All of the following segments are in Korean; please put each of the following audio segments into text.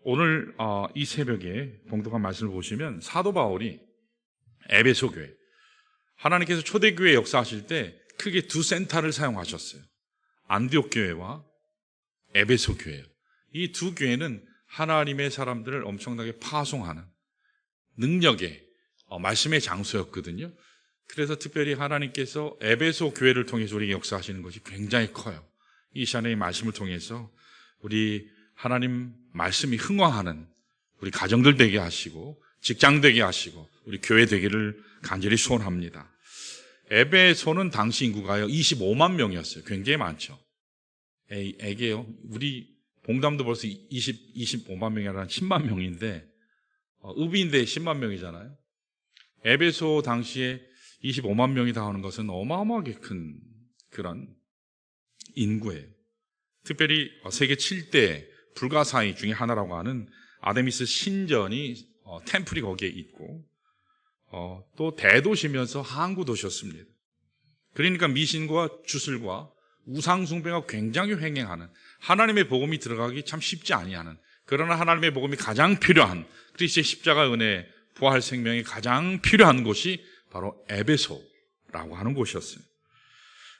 오늘 이 새벽에 봉독한 말씀을 보시면 사도 바울이 에베소 교회, 하나님께서 초대교회 역사하실 때 크게 두 센터를 사용하셨어요. 안디옥 교회와 에베소 교회예요. 이 두 교회는 하나님의 사람들을 엄청나게 파송하는 능력의 말씀의 장소였거든요. 그래서 특별히 하나님께서 에베소 교회를 통해서 우리에게 역사하시는 것이 굉장히 커요. 이 시간에 말씀을 통해서 우리 하나님 말씀이 흥황하는 우리 가정들 되게 하시고 직장 되게 하시고 우리 교회 되기를 간절히 소원합니다. 에베소는 당시 인구가요 25만 명이었어요. 굉장히 많죠. 에게요. 우리 봉담도 벌써 25만 명이 아니라 10만 명인데 읍인데 10만 명이잖아요. 에베소 당시에 25만 명이 다 하는 것은 어마어마하게 큰 그런 인구예요. 특별히 세계 7대 불가사의 중에 하나라고 하는 아데미스 신전이 템플이 거기에 있고 또 대도시면서 항구 도시였습니다. 그러니까 미신과 주술과 우상숭배가 굉장히 횡행하는, 하나님의 복음이 들어가기 참 쉽지 아니하는, 그러나 하나님의 복음이 가장 필요한, 그리스도의 십자가 은혜 부활 생명이 가장 필요한 곳이 바로 에베소라고 하는 곳이었어요.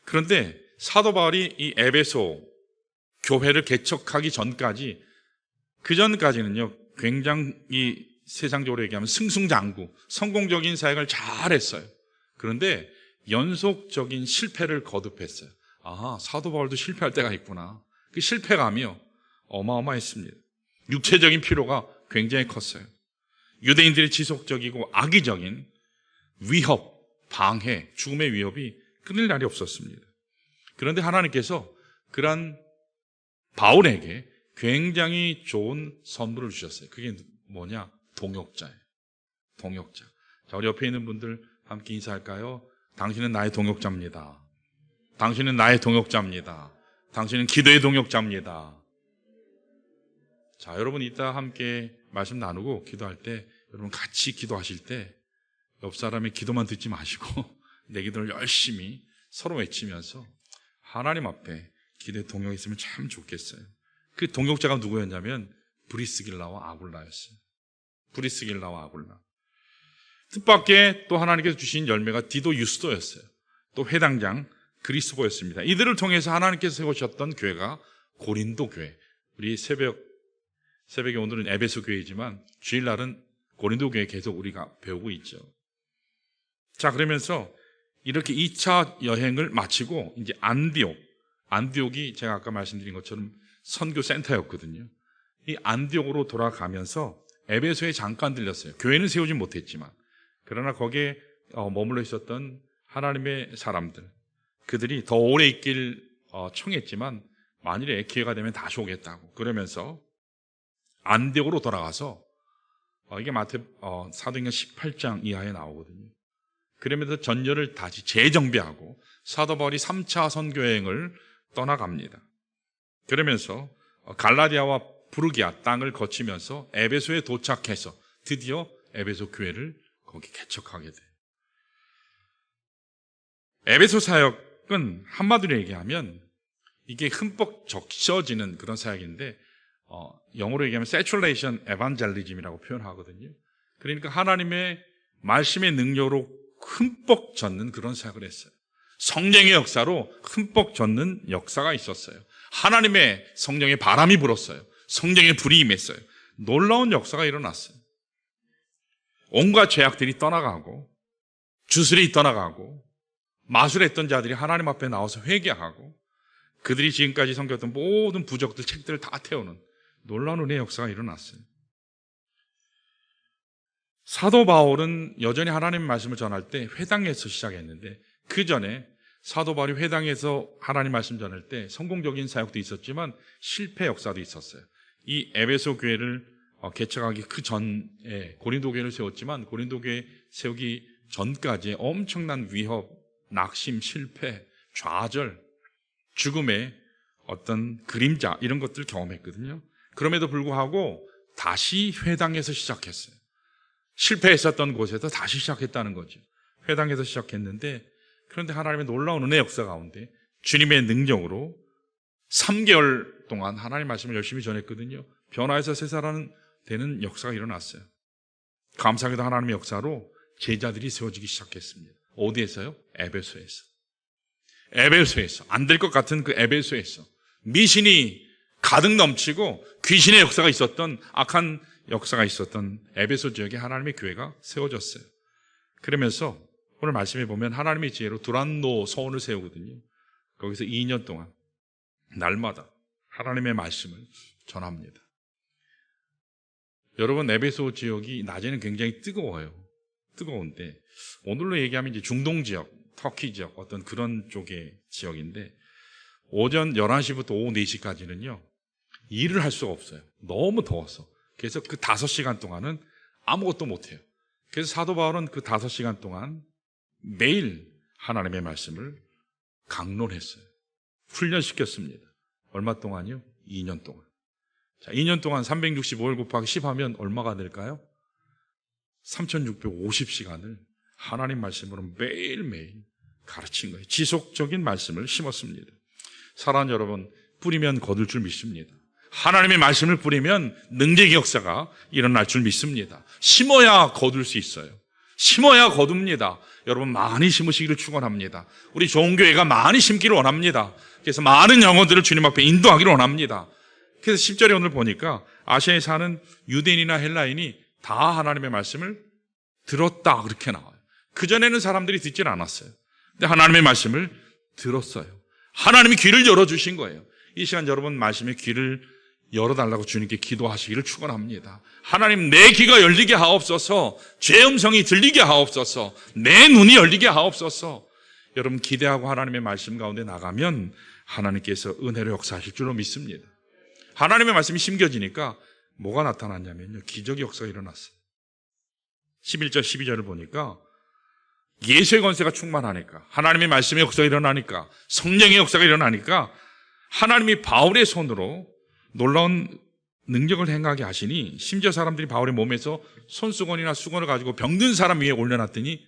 그런데 사도 바울이 이 에베소 교회를 개척하기 전까지, 그 전까지는요 굉장히 세상적으로 얘기하면 승승장구, 성공적인 사역을 잘했어요. 그런데 연속적인 실패를 거듭했어요. 사도 바울도 실패할 때가 있구나. 그 실패감이요 어마어마했습니다. 육체적인 피로가 굉장히 컸어요. 유대인들의 지속적이고 악의적인 위협, 방해, 죽음의 위협이 끊을 날이 없었습니다. 그런데 하나님께서 그러한 바울에게 굉장히 좋은 선물을 주셨어요. 그게 뭐냐? 동역자예요. 동역자. 자, 우리 옆에 있는 분들 함께 인사할까요? 당신은 나의 동역자입니다. 당신은 나의 동역자입니다. 당신은 기도의 동역자입니다. 자, 여러분 이따 함께 말씀 나누고 기도할 때 여러분 같이 기도하실 때 옆 사람의 기도만 듣지 마시고 내 기도를 열심히 서로 외치면서 하나님 앞에 기도의 동역했으면 참 좋겠어요. 그 동역자가 누구였냐면 브리스길라와 아굴라였어요. 브리스길라와 아굴라. 뜻밖의 또 하나님께서 주신 열매가 디도 유스도였어요. 또 회당장 그리스도였습니다. 이들을 통해서 하나님께서 세우셨던 교회가 고린도 교회. 우리 새벽에 오늘은 에베소 교회이지만 주일날은 고린도 교회 계속 우리가 배우고 있죠. 자, 그러면서 이렇게 2차 여행을 마치고 이제 안디옥이 제가 아까 말씀드린 것처럼 선교 센터였거든요. 이 안디옥으로 돌아가면서 에베소에 잠깐 들렸어요. 교회는 세우지 못했지만, 그러나 거기에 머물러 있었던 하나님의 사람들, 그들이 더 오래 있길 청했지만 만일에 기회가 되면 다시 오겠다고 그러면서 안디옥으로 돌아가서 이게 사도행전 18장 이하에 나오거든요. 그러면서 전열을 다시 재정비하고 사도 바울이 3차 선교여행을 떠나갑니다. 그러면서 갈라디아와 부르기아 땅을 거치면서 에베소에 도착해서 드디어 에베소 교회를 거기 개척하게 돼요. 에베소 사역은 한마디로 얘기하면 이게 흠뻑 적셔지는 그런 사역인데 영어로 얘기하면 saturation evangelism이라고 표현하거든요. 그러니까 하나님의 말씀의 능력으로 흠뻑 젖는 그런 사역을 했어요. 성령의 역사로 흠뻑 젖는 역사가 있었어요. 하나님의 성령의 바람이 불었어요. 성령의 불이 임했어요. 놀라운 역사가 일어났어요. 온갖 죄악들이 떠나가고 주술이 떠나가고 마술했던 자들이 하나님 앞에 나와서 회개하고 그들이 지금까지 섬겼던 모든 부적들, 책들을 다 태우는 놀라운 은혜의 역사가 일어났어요. 사도 바울은 여전히 하나님의 말씀을 전할 때 회당에서 시작했는데, 그 전에 사도 바울이 회당에서 하나님 말씀 전할 때 성공적인 사역도 있었지만 실패 역사도 있었어요. 이 에베소 교회를 개척하기 그 전에 고린도 교회를 세웠지만 고린도 교회 세우기 전까지 엄청난 위협, 낙심, 실패, 좌절, 죽음의 어떤 그림자 이런 것들을 경험했거든요. 그럼에도 불구하고 다시 회당에서 시작했어요. 실패했었던 곳에서 다시 시작했다는 거죠. 회당에서 시작했는데, 그런데 하나님의 놀라운 은혜 역사 가운데 주님의 능력으로 3개월 동안 하나님 말씀을 열심히 전했거든요. 변화에서 새 사람 되는 역사가 일어났어요. 감사하게도 하나님의 역사로 제자들이 세워지기 시작했습니다. 어디에서요? 에베소에서. 안 될 것 같은 그 에베소에서 미신이 가득 넘치고 귀신의 역사가 있었던, 악한 역사가 있었던 에베소 지역에 하나님의 교회가 세워졌어요. 그러면서 오늘 말씀해 보면 하나님의 지혜로 두란노 서원을 세우거든요. 거기서 2년 동안 날마다 하나님의 말씀을 전합니다. 여러분, 에베소 지역이 낮에는 굉장히 뜨거워요. 뜨거운데 오늘로 얘기하면 이제 중동 지역, 터키 지역, 어떤 그런 쪽의 지역인데 오전 11시부터 오후 4시까지는요 일을 할 수가 없어요. 너무 더워서. 그래서 그 5시간 동안은 아무것도 못해요. 그래서 사도 바울은 그 5시간 동안 매일 하나님의 말씀을 강론했어요. 훈련시켰습니다. 얼마 동안요? 2년 동안. 자, 2년 동안 365일 곱하기 10 하면 얼마가 될까요? 3650시간을 하나님 말씀으로 매일매일 가르친 거예요. 지속적인 말씀을 심었습니다. 사랑하는 여러분, 뿌리면 거둘 줄 믿습니다. 하나님의 말씀을 뿌리면 능력의 역사가 일어날 줄 믿습니다. 심어야 거둘 수 있어요. 심어야 거둡니다. 여러분, 많이 심으시기를 축원합니다. 우리 좋은 교회가 많이 심기를 원합니다. 그래서 많은 영혼들을 주님 앞에 인도하기를 원합니다. 그래서 10절에 오늘 보니까 아시아에 사는 유대인이나 헬라인이 다 하나님의 말씀을 들었다, 그렇게 나와요. 그전에는 사람들이 듣질 않았어요. 근데 하나님의 말씀을 들었어요. 하나님이 귀를 열어주신 거예요. 이 시간 여러분 말씀의 귀를 열어달라고 주님께 기도하시기를 축원합니다. 하나님, 내 귀가 열리게 하옵소서. 죄 음성이 들리게 하옵소서. 내 눈이 열리게 하옵소서. 여러분, 기대하고 하나님의 말씀 가운데 나가면 하나님께서 은혜로 역사하실 줄로 믿습니다. 하나님의 말씀이 심겨지니까 뭐가 나타났냐면요, 기적의 역사가 일어났어요. 11절 12절을 보니까 예수의 권세가 충만하니까, 하나님의 말씀의 역사가 일어나니까, 성령의 역사가 일어나니까 하나님이 바울의 손으로 놀라운 능력을 행하게 하시니, 심지어 사람들이 바울의 몸에서 손수건이나 수건을 가지고 병든 사람 위에 올려놨더니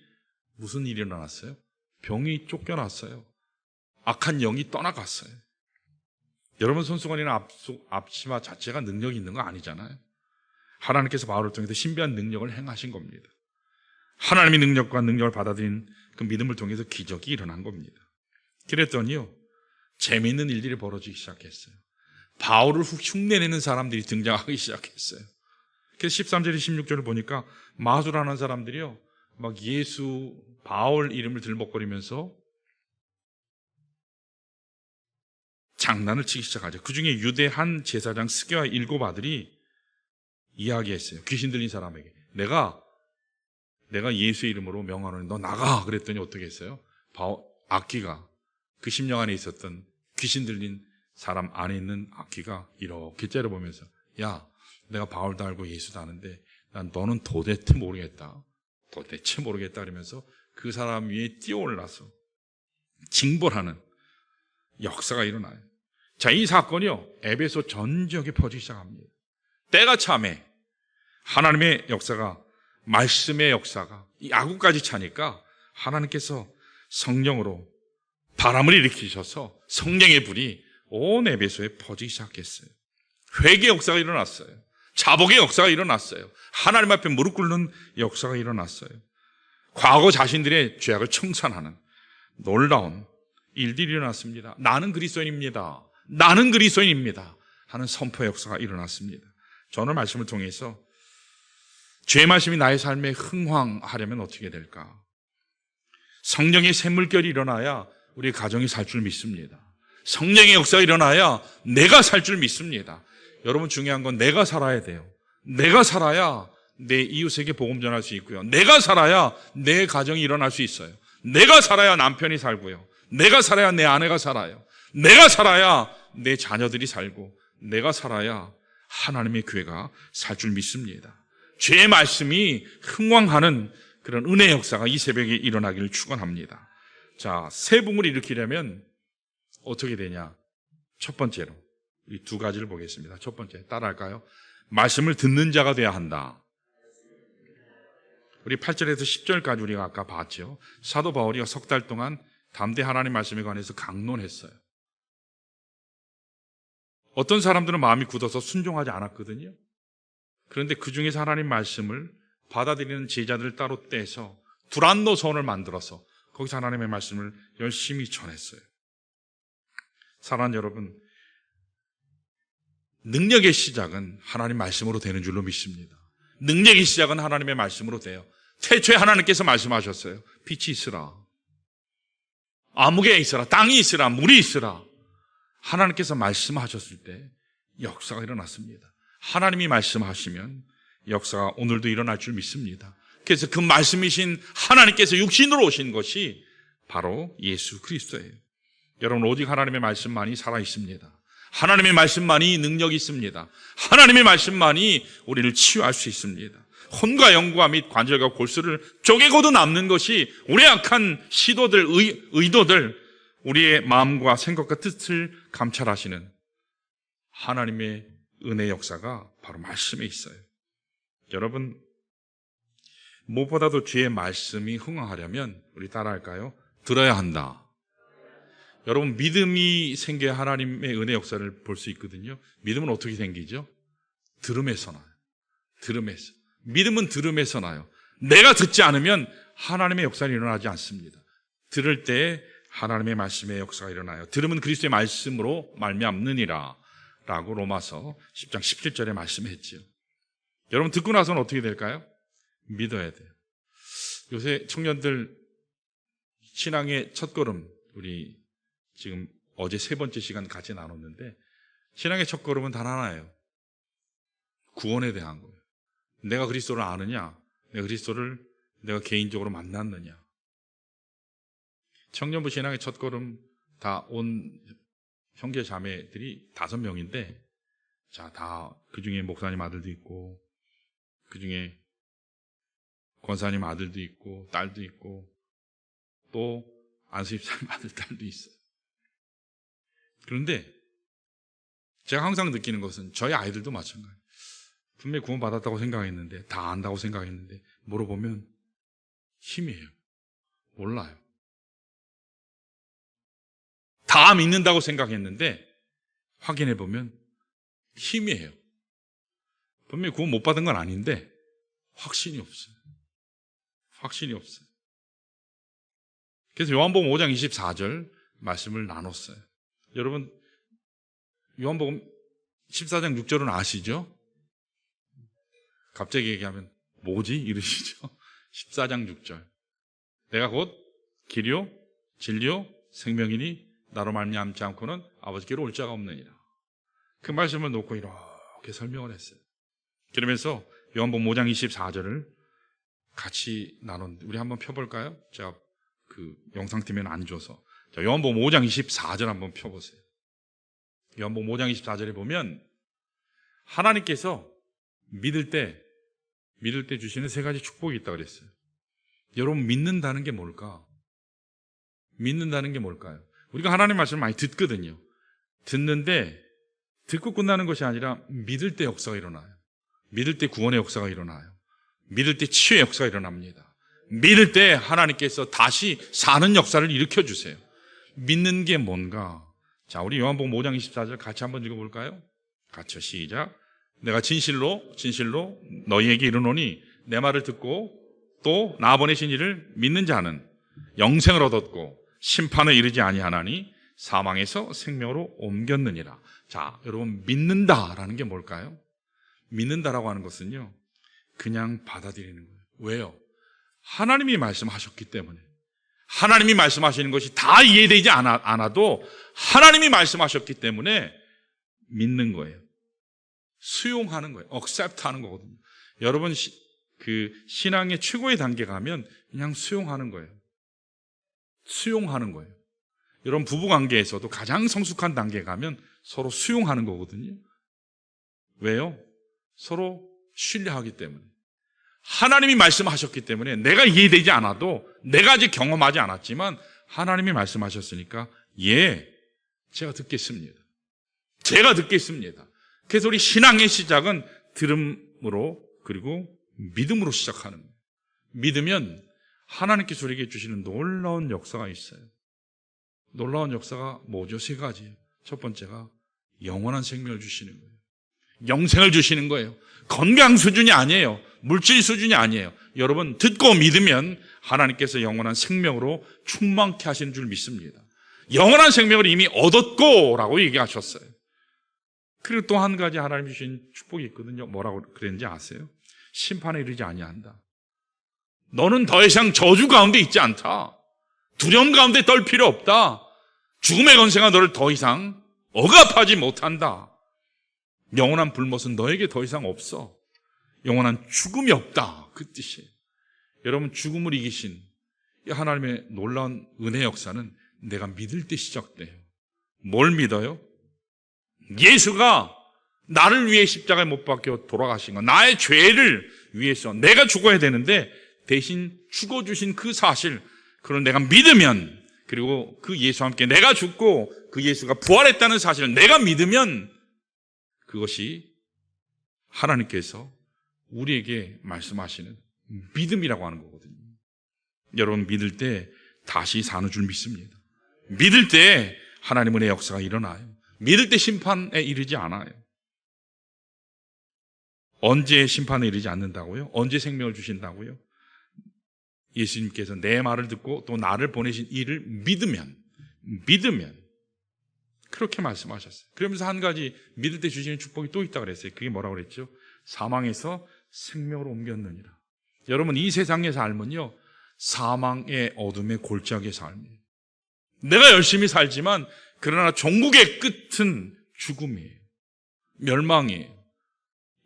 무슨 일이 일어났어요? 병이 쫓겨났어요. 악한 영이 떠나갔어요. 여러분, 손수건이나 앞치마 자체가 능력이 있는 거 아니잖아요. 하나님께서 바울을 통해서 신비한 능력을 행하신 겁니다. 하나님의 능력과 능력을 받아들인 그 믿음을 통해서 기적이 일어난 겁니다. 그랬더니요, 재미있는 일들이 벌어지기 시작했어요. 바울을 흉내내는 사람들이 등장하기 시작했어요. 그래서 13절에 16절을 보니까 마술하는 사람들이요, 막 예수, 바울 이름을 들먹거리면서 장난을 치기 시작하죠. 그 중에 유대 한 제사장 스게와 7 아들이 이야기했어요. 귀신 들린 사람에게 내가 예수의 이름으로 명하노니 너 나가. 그랬더니 어떻게 했어요? 악귀가, 그 심령 안에 있었던 귀신 들린 사람 안에 있는 악귀가 이렇게 째려보면서, 야, 내가 바울도 알고 예수도 아는데 난 너는 도대체 모르겠다. 그러면서 그 사람 위에 뛰어올라서 징벌하는 역사가 일어나요. 자, 이 사건이요, 에베소 전 지역에 퍼지기 시작합니다. 때가 참에 하나님의 역사가, 말씀의 역사가 이 야구까지 차니까 하나님께서 성령으로 바람을 일으키셔서 성령의 불이 온 에베소에 퍼지기 시작했어요. 회개의 역사가 일어났어요. 자복의 역사가 일어났어요. 하나님 앞에 무릎 꿇는 역사가 일어났어요. 과거 자신들의 죄악을 청산하는 놀라운 일들이 일어났습니다. 나는 그리스도인입니다 하는 선포의 역사가 일어났습니다. 저는 말씀을 통해서 죄의 말씀이 나의 삶에 흥황하려면 어떻게 될까? 성령의 샘물결이 일어나야 우리 가정이 살 줄 믿습니다. 성령의 역사가 일어나야 내가 살 줄 믿습니다. 여러분, 중요한 건 내가 살아야 돼요. 내가 살아야 내 이웃에게 복음 전할 수 있고요. 내가 살아야 내 가정이 일어날 수 있어요. 내가 살아야 남편이 살고요. 내가 살아야 내 아내가 살아요. 내가 살아야 내 자녀들이 살고, 내가 살아야 하나님의 교회가 살 줄 믿습니다. 죄의 말씀이 흥왕하는 그런 은혜의 역사가 이 새벽에 일어나기를 축원합니다. 자, 새 붕을 일으키려면 어떻게 되냐? 첫 번째로 이 2가지를 보겠습니다. 첫 번째, 따라할까요? 말씀을 듣는 자가 돼야 한다. 우리 8절에서 10절까지 우리가 아까 봤죠. 사도 바울이 석 달 동안 담대 하나님 말씀에 관해서 강론했어요. 어떤 사람들은 마음이 굳어서 순종하지 않았거든요. 그런데 그 중에서 하나님 말씀을 받아들이는 제자들을 따로 떼서 두란노 서원을 만들어서 거기서 하나님의 말씀을 열심히 전했어요. 사랑하는 여러분, 능력의 시작은 하나님 말씀으로 되는 줄로 믿습니다. 능력의 시작은 하나님의 말씀으로 돼요. 태초에 하나님께서 말씀하셨어요. 빛이 있으라, 암흑에 있으라, 땅이 있으라, 물이 있으라. 하나님께서 말씀하셨을 때 역사가 일어났습니다. 하나님이 말씀하시면 역사가 오늘도 일어날 줄 믿습니다. 그래서 그 말씀이신 하나님께서 육신으로 오신 것이 바로 예수 그리스도예요. 여러분, 오직 하나님의 말씀만이 살아있습니다. 하나님의 말씀만이 능력이 있습니다. 하나님의 말씀만이 우리를 치유할 수 있습니다. 혼과 영과 및 관절과 골수를 쪼개고도 남는 것이 우리의 악한 시도들, 의도들, 우리의 마음과 생각과 뜻을 감찰하시는 하나님의 은혜의 역사가 바로 말씀에 있어요. 여러분, 무엇보다도 주의 말씀이 흥황하려면 우리 따라할까요? 들어야 한다. 여러분, 믿음이 생겨야 하나님의 은혜 역사를 볼 수 있거든요. 믿음은 어떻게 생기죠? 들음에서 나요. 들음에서. 믿음은 들음에서 나요. 내가 듣지 않으면 하나님의 역사는 일어나지 않습니다. 들을 때 하나님의 말씀의 역사가 일어나요. 들음은 그리스도의 말씀으로 말미암느니라 라고 로마서 10장 17절에 말씀했죠. 여러분, 듣고 나서는 어떻게 될까요? 믿어야 돼요. 요새 청년들 신앙의 첫걸음, 우리 지금 어제 3번째 시간 같이 나눴는데, 신앙의 첫걸음은 단 하나예요. 구원에 대한 거예요. 내가 그리스도를 아느냐, 내가 그리스도를 내가 개인적으로 만났느냐. 청년부 신앙의 첫걸음 다 온 형제 자매들이 5명인데, 자, 다 그 중에 목사님 아들도 있고, 그 중에 권사님 아들도 있고, 딸도 있고, 또 안수집사님 아들, 딸도 있어요. 그런데 제가 항상 느끼는 것은 저희 아이들도 마찬가지예요. 분명히 구원받았다고 생각했는데, 다 안다고 생각했는데, 물어보면 힘이에요. 몰라요. 다 믿는다고 생각했는데 확인해보면 힘이에요. 분명히 구원 못 받은 건 아닌데 확신이 없어요. 확신이 없어요. 그래서 요한복음 5장 24절 말씀을 나눴어요. 여러분, 요한복음 14장 6절은 아시죠? 갑자기 얘기하면 뭐지? 이러시죠? 14장 6절. 내가 곧 길이요 진리요 생명이니 나로 말미암지 않고는 아버지께로 올 자가 없느니라. 그 말씀을 놓고 이렇게 설명을 했어요. 그러면서 요한복음 5장 24절을 같이 나눴는데, 우리 한번 펴볼까요? 제가 그 영상팀에는 안 줘서. 자, 요한복음 5장 24절 한번 펴보세요. 요한복음 5장 24절에 보면 하나님께서 믿을 때 주시는 3가지 축복이 있다고 그랬어요. 여러분, 믿는다는 게 뭘까? 믿는다는 게 뭘까요? 우리가 하나님 말씀을 많이 듣거든요. 듣는데 듣고 끝나는 것이 아니라 믿을 때 역사가 일어나요. 믿을 때 구원의 역사가 일어나요. 믿을 때 치유의 역사가 일어납니다. 믿을 때 하나님께서 다시 사는 역사를 일으켜주세요. 믿는 게 뭔가? 자, 우리 요한복음 5장 24절 같이 한번 읽어볼까요? 같이 시작. 내가 진실로 너희에게 이르노니 내 말을 듣고 또 나 보내신 이를 믿는 자는 영생을 얻었고 심판에 이르지 아니하나니 사망에서 생명으로 옮겼느니라. 자, 여러분, 믿는다라는 게 뭘까요? 믿는다라고 하는 것은요, 그냥 받아들이는 거예요. 왜요? 하나님이 말씀하셨기 때문에. 하나님이 말씀하시는 것이 다 이해되지 않아도 하나님이 말씀하셨기 때문에 믿는 거예요. 수용하는 거예요. accept 하는 거거든요. 여러분, 그 신앙의 최고의 단계 가면 그냥 수용하는 거예요. 수용하는 거예요. 여러분, 부부관계에서도 가장 성숙한 단계에 가면 서로 수용하는 거거든요. 왜요? 서로 신뢰하기 때문에. 하나님이 말씀하셨기 때문에 내가 이해되지 않아도, 내가 아직 경험하지 않았지만 하나님이 말씀하셨으니까 제가 듣겠습니다. 제가 듣겠습니다. 그래서 우리 신앙의 시작은 들음으로, 그리고 믿음으로 시작하는 거예요. 믿으면 하나님께서 우리에게 주시는 놀라운 역사가 있어요. 놀라운 역사가 뭐죠? 3가지예요. 첫 번째가 영원한 생명을 주시는 거예요. 영생을 주시는 거예요. 건강 수준이 아니에요. 물질 수준이 아니에요. 여러분 듣고 믿으면 하나님께서 영원한 생명으로 충만케 하시는 줄 믿습니다. 영원한 생명을 이미 얻었고 라고 얘기하셨어요. 그리고 또 한 가지 하나님 주신 축복이 있거든요. 뭐라고 그랬는지 아세요? 심판에 이르지 아니한다. 너는 더 이상 저주 가운데 있지 않다. 두려움 가운데 떨 필요 없다. 죽음의 권세가 너를 더 이상 억압하지 못한다. 영원한 불못은 너에게 더 이상 없어. 영원한 죽음이 없다. 그 뜻이에요. 여러분 죽음을 이기신 이 하나님의 놀라운 은혜 역사는 내가 믿을 때 시작돼요. 뭘 믿어요? 예수가 나를 위해 십자가에 못 박혀 돌아가신 것, 나의 죄를 위해서 내가 죽어야 되는데 대신 죽어주신 그 사실, 그걸 내가 믿으면, 그리고 그 예수와 함께 내가 죽고 그 예수가 부활했다는 사실을 내가 믿으면 그것이 하나님께서 우리에게 말씀하시는 믿음이라고 하는 거거든요. 여러분 믿을 때 다시 사는 줄 믿습니다. 믿을 때 하나님의 은혜의 역사가 일어나요. 믿을 때 심판에 이르지 않아요. 언제 심판에 이르지 않는다고요? 언제 생명을 주신다고요? 예수님께서 내 말을 듣고 또 나를 보내신 이를 믿으면 그렇게 말씀하셨어요. 그러면서 한 가지 믿을 때 주시는 축복이 또 있다고 그랬어요. 그게 뭐라고 그랬죠? 사망에서 생명으로 옮겼느니라. 여러분 이 세상의 삶은요, 사망의 어둠의 골짜기의 삶이에요. 내가 열심히 살지만 그러나 종국의 끝은 죽음이에요. 멸망이에요.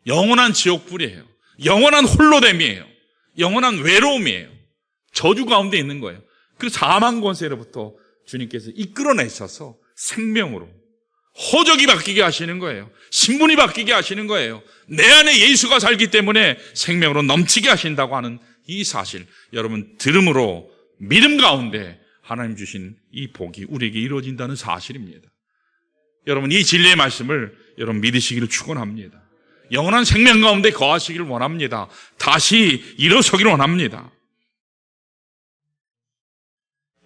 영원한 지옥불이에요. 영원한 홀로됨이에요. 영원한 외로움이에요. 저주 가운데 있는 거예요. 그 사망 권세로부터 주님께서 이끌어내셔서 생명으로 호적이 바뀌게 하시는 거예요. 신분이 바뀌게 하시는 거예요. 내 안에 예수가 살기 때문에 생명으로 넘치게 하신다고 하는 이 사실, 여러분 들음으로 믿음 가운데 하나님 주신 이 복이 우리에게 이루어진다는 사실입니다. 여러분 이 진리의 말씀을 여러분 믿으시기를 축원합니다. 영원한 생명 가운데 거하시기를 원합니다. 다시 일어서기를 원합니다.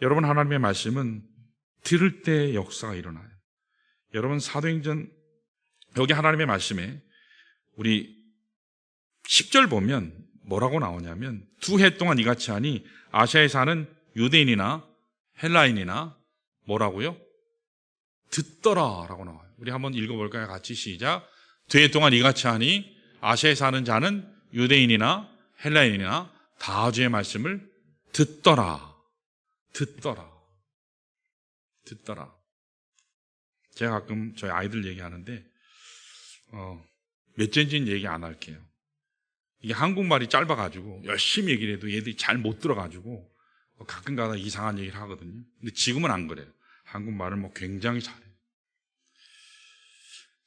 여러분 하나님의 말씀은 들을 때 역사가 일어나요. 여러분 사도행전 여기 하나님의 말씀에 우리 10절 보면 뭐라고 나오냐면 2해 동안 이같이 하니 아시아에 사는 유대인이나 헬라인이나 뭐라고요? 듣더라 라고 나와요. 우리 한번 읽어볼까요? 같이 시작. 2해 동안 이같이 하니 아시아에 사는 자는 유대인이나 헬라인이나 다 주의 말씀을 듣더라. 제가 가끔 저희 아이들 얘기하는데 몇 년째는 얘기 안 할게요. 이게 한국말이 짧아가지고 열심히 얘기를 해도 얘들이 잘 못 들어가지고 가끔가다 이상한 얘기를 하거든요. 근데 지금은 안 그래요. 한국말을 굉장히 잘해요.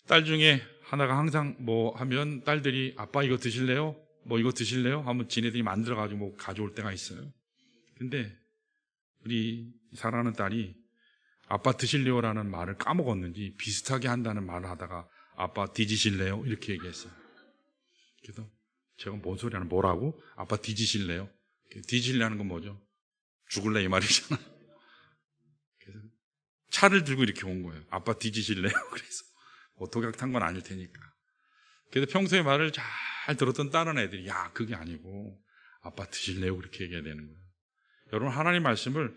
딸 중에 하나가 항상 뭐 하면 딸들이 아빠 이거 드실래요? 뭐 이거 드실래요? 하면 지네들이 만들어가지고 가져올 때가 있어요. 근데 우리 사랑하는 딸이 아빠 드실래요라는 말을 까먹었는지 비슷하게 한다는 말을 하다가 아빠 뒤지실래요? 이렇게 얘기했어요. 그래서 제가 뭔 소리 하는 뭐라고? 아빠 뒤지실래요? 뒤지실래는 건 뭐죠? 죽을래 이 말이잖아요. 그래서 차를 들고 이렇게 온 거예요. 아빠 뒤지실래요? 그래서 독약 탄 건 아닐 테니까. 그래서 평소에 말을 잘 들었던 다른 애들이 야 그게 아니고 아빠 드실래요? 그렇게 얘기해야 되는 거예요. 여러분 하나님 말씀을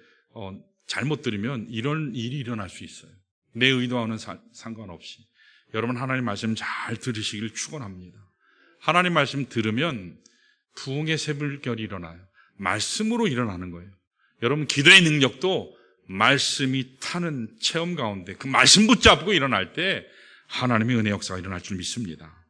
잘못 들으면 이런 일이 일어날 수 있어요. 내 의도와는 상관없이 여러분 하나님 말씀 잘 들으시기를 축원합니다. 하나님 말씀 들으면 부흥의 새불결이 일어나요. 말씀으로 일어나는 거예요. 여러분 기도의 능력도 말씀이 타는 체험 가운데 그 말씀 붙잡고 일어날 때 하나님의 은혜 역사가 일어날 줄 믿습니다.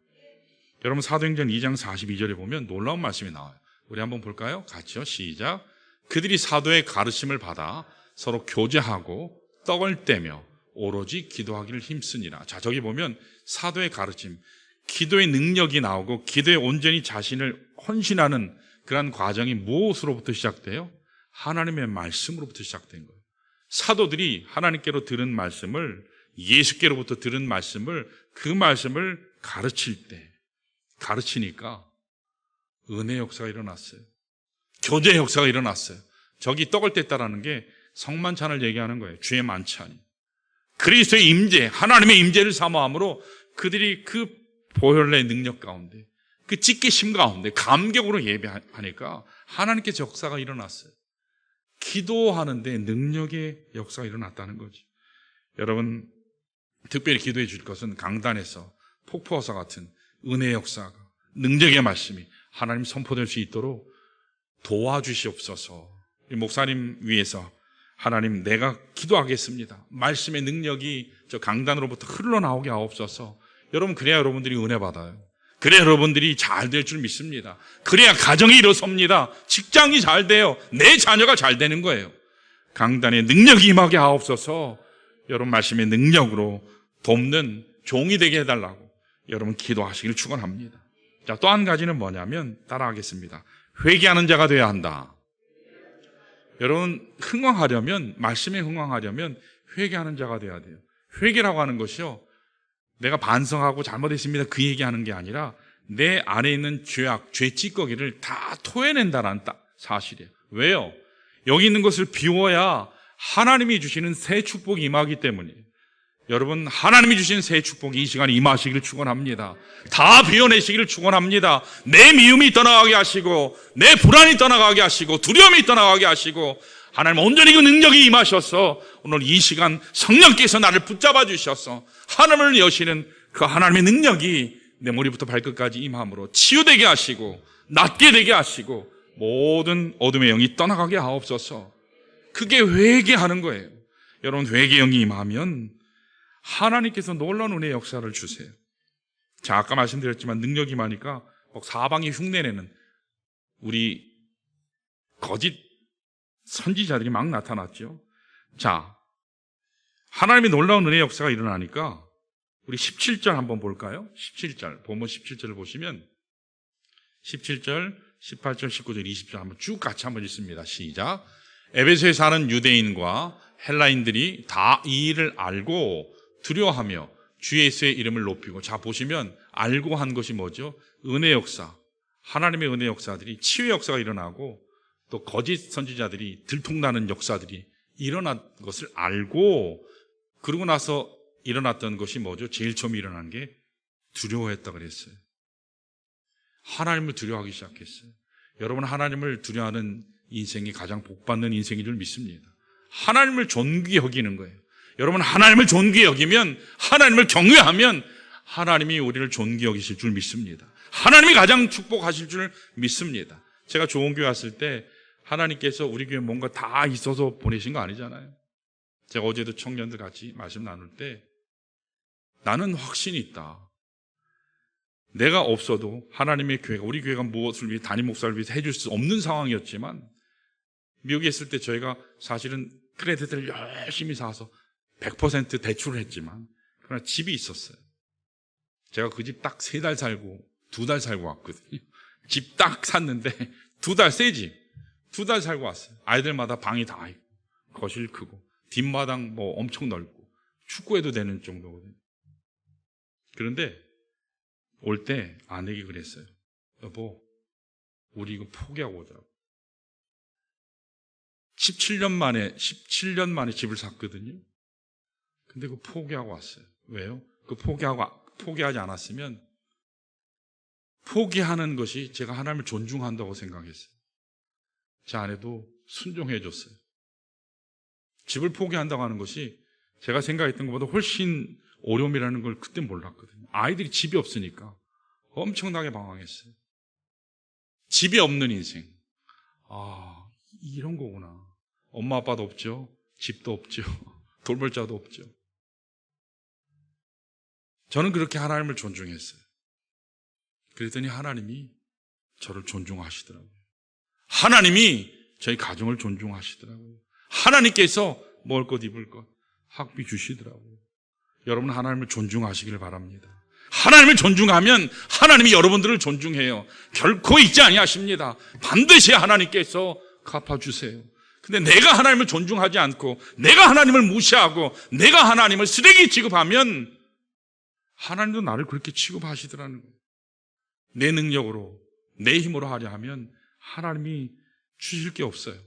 여러분 사도행전 2장 42절에 보면 놀라운 말씀이 나와요. 우리 한번 볼까요? 같이요. 시작. 그들이 사도의 가르침을 받아 서로 교제하고 떡을 떼며 오로지 기도하기를 힘쓰니라. 자, 저기 보면 사도의 가르침, 기도의 능력이 나오고 기도에 온전히 자신을 헌신하는 그런 과정이 무엇으로부터 시작돼요? 하나님의 말씀으로부터 시작된 거예요. 사도들이 하나님께로 들은 말씀을, 예수께로부터 들은 말씀을, 그 말씀을 가르칠 때, 가르치니까 은혜 역사가 일어났어요. 교제 역사가 일어났어요. 저기 떡을 뗐다라는 게 성만찬을 얘기하는 거예요. 주의 만찬이. 그리스도의 임재, 하나님의 임재를 사모함으로 그들이 그 보혈의 능력 가운데, 그 찢기심 가운데 감격으로 예배하니까 하나님께서 역사가 일어났어요. 기도하는데 능력의 역사가 일어났다는 거죠. 여러분, 특별히 기도해 줄 것은 강단에서 폭포화사 같은 은혜의 역사가, 능력의 말씀이 하나님 선포될 수 있도록 도와주시옵소서. 목사님 위해서 하나님, 내가 기도하겠습니다. 말씀의 능력이 저 강단으로부터 흘러나오게 하옵소서. 여러분, 그래야 여러분들이 은혜 받아요. 그래야 여러분들이 잘 될 줄 믿습니다. 그래야 가정이 일어섭니다. 직장이 잘 돼요. 내 자녀가 잘 되는 거예요. 강단에 능력이 임하게 하옵소서. 여러분, 말씀의 능력으로 돕는 종이 되게 해달라고 여러분 기도하시기를 축원합니다. 자, 또 한 가지는 뭐냐면, 따라하겠습니다. 회개하는 자가 되어야 한다. 여러분, 흥왕하려면, 말씀에 흥왕하려면 회개하는 자가 되어야 돼요. 회개라고 하는 것이요, 내가 반성하고 잘못했습니다 그 얘기하는 게 아니라 내 안에 있는 죄악, 죄 찌꺼기를 다 토해낸다는 사실이에요. 왜요? 여기 있는 것을 비워야 하나님이 주시는 새 축복이 임하기 때문이에요. 여러분, 하나님이 주신 새 축복이 이 시간에 임하시기를 축원합니다. 다 비워내시기를 축원합니다. 내 미움이 떠나가게 하시고, 내 불안이 떠나가게 하시고, 두려움이 떠나가게 하시고, 하나님 온전히 그 능력이 임하셔서 오늘 이 시간 성령께서 나를 붙잡아 주셔서 하늘을 여시는 그 하나님의 능력이 내 머리부터 발끝까지 임함으로 치유되게 하시고, 낫게 되게 하시고, 모든 어둠의 영이 떠나가게 하옵소서. 그게 회개하는 거예요. 여러분, 회개 영이 임하면 하나님께서 놀라운 은혜의 역사를 주세요. 자, 아까 말씀드렸지만 능력이 많으니까 사방에 흉내내는 우리 거짓 선지자들이 막 나타났죠. 자, 하나님의 놀라운 은혜의 역사가 일어나니까 우리 17절 한번 볼까요? 17절, 본문 17절을 보시면 17절, 18절, 19절, 20절 한번 쭉 같이 한번 읽습니다. 시작. 에베소에 사는 유대인과 헬라인들이 다 이 일을 알고 두려워하며 주 예수의 이름을 높이고, 자, 보시면 알고 한 것이 뭐죠? 은혜 역사, 하나님의 은혜 역사들이, 치유의 역사가 일어나고 또 거짓 선지자들이 들통나는 역사들이 일어난 것을 알고, 그러고 나서 일어났던 것이 뭐죠? 제일 처음 일어난 게 두려워했다 그랬어요. 하나님을 두려워하기 시작했어요. 여러분, 하나님을 두려워하는 인생이 가장 복받는 인생인 줄 믿습니다. 하나님을 존귀히 여기는 거예요. 여러분, 하나님을 존귀히 여기면, 하나님을 경외하면 하나님이 우리를 존귀히 여기실 줄 믿습니다. 하나님이 가장 축복하실 줄 믿습니다. 제가 좋은 교회 왔을 때 하나님께서 우리 교회에 뭔가 다 있어서 보내신 거 아니잖아요. 제가 어제도 청년들 같이 말씀 나눌 때 나는 확신이 있다. 내가 없어도 하나님의 교회가, 우리 교회가 무엇을 위해, 담임 목사를 위해서 해줄 수 없는 상황이었지만, 미국에 있을 때 저희가 사실은 크레딧을 열심히 사서 100% 대출을 했지만, 그러나 집이 있었어요. 제가 그 집 딱 3달 살고 2달 살고 왔거든요. 집 딱 샀는데 2달, 새 집 2달 살고 왔어요. 아이들마다 방이 다 있고, 거실 크고, 뒷마당 뭐 엄청 넓고, 축구해도 되는 정도거든요. 그런데 올 때 아내가 그랬어요. 여보, 우리 이거 포기하고 오자고. 17년 만에 집을 샀거든요. 근데 그거 포기하고 왔어요. 왜요? 그 포기하지 않았으면, 포기하는 것이 제가 하나님을 존중한다고 생각했어요. 제 아내도 순종해 줬어요. 집을 포기한다고 하는 것이 제가 생각했던 것보다 훨씬 어려움이라는 걸 그때 몰랐거든요. 아이들이 집이 없으니까 엄청나게 방황했어요. 집이 없는 인생. 아, 이런 거구나. 엄마 아빠도 없죠. 집도 없죠. 돌볼 자도 없죠. 저는 그렇게 하나님을 존중했어요. 그랬더니 하나님이 저를 존중하시더라고요. 하나님이 저희 가정을 존중하시더라고요. 하나님께서 먹을 것 입을 것 학비 주시더라고요. 여러분, 하나님을 존중하시길 바랍니다. 하나님을 존중하면 하나님이 여러분들을 존중해요. 결코 잊지 아니하십니다. 반드시 하나님께서 갚아주세요. 근데 내가 하나님을 존중하지 않고, 내가 하나님을 무시하고, 내가 하나님을 쓰레기 취급하면 하나님도 나를 그렇게 취급하시더라는 거예요. 내 능력으로, 내 힘으로 하려 하면 하나님이 주실 게 없어요.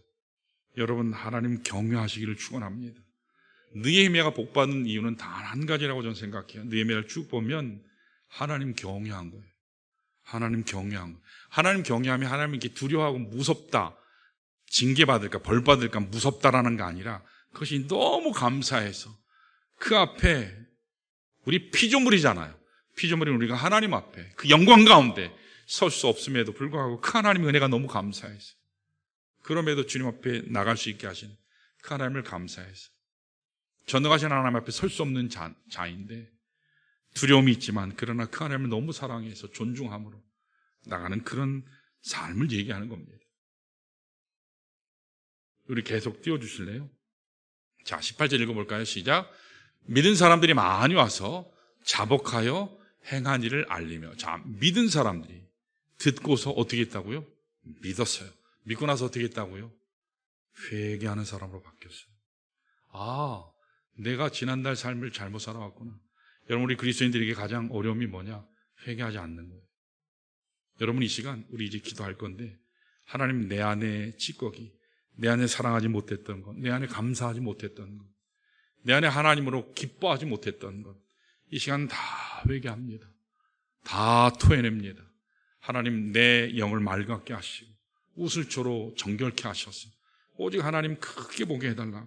여러분, 하나님 경외하시기를 축원합니다. 느헤미야가 복받은 이유는 단 한 가지라고 저는 생각해요. 느헤미야를 쭉 보면 하나님 경외한 거예요. 하나님 경외한 거예요. 하나님 경외하면 하나님 이렇게 두려워하고 무섭다, 징계받을까 벌받을까 무섭다라는 게 아니라 그것이 너무 감사해서 그 앞에 우리 피조물이잖아요. 피조물인 우리가 하나님 앞에 그 영광 가운데 설 수 없음에도 불구하고 그 하나님의 은혜가 너무 감사해서, 그럼에도 주님 앞에 나갈 수 있게 하신 그 하나님을 감사해서 전능하신 하나님 앞에 설 수 없는 자인데 두려움이 있지만 그러나 그 하나님을 너무 사랑해서 존중함으로 나가는 그런 삶을 얘기하는 겁니다. 우리 계속 띄워주실래요? 자, 18절 읽어볼까요? 시작. 믿은 사람들이 많이 와서 자복하여 행한 일을 알리며. 자, 믿은 사람들이 듣고서 어떻게 했다고요? 믿었어요. 믿고 나서 어떻게 했다고요? 회개하는 사람으로 바뀌었어요. 아, 내가 지난달 삶을 잘못 살아왔구나. 여러분, 우리 그리스도인들에게 가장 어려움이 뭐냐? 회개하지 않는 거예요. 여러분, 이 시간 우리 이제 기도할 건데 하나님, 내 안에 찌꺼기, 내 안에 사랑하지 못했던 것, 내 안에 감사하지 못했던 것, 내 안에 하나님으로 기뻐하지 못했던 것, 이 시간 다 회개합니다. 다 토해냅니다. 하나님, 내 영을 맑게 하시고 우슬초로 정결케 하셔서 오직 하나님 크게 보게 해달라.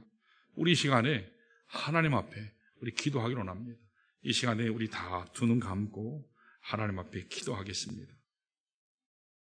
우리 이 시간에 하나님 앞에 우리 기도하기로 합니다. 이 시간에 우리 다 두 눈 감고 하나님 앞에 기도하겠습니다.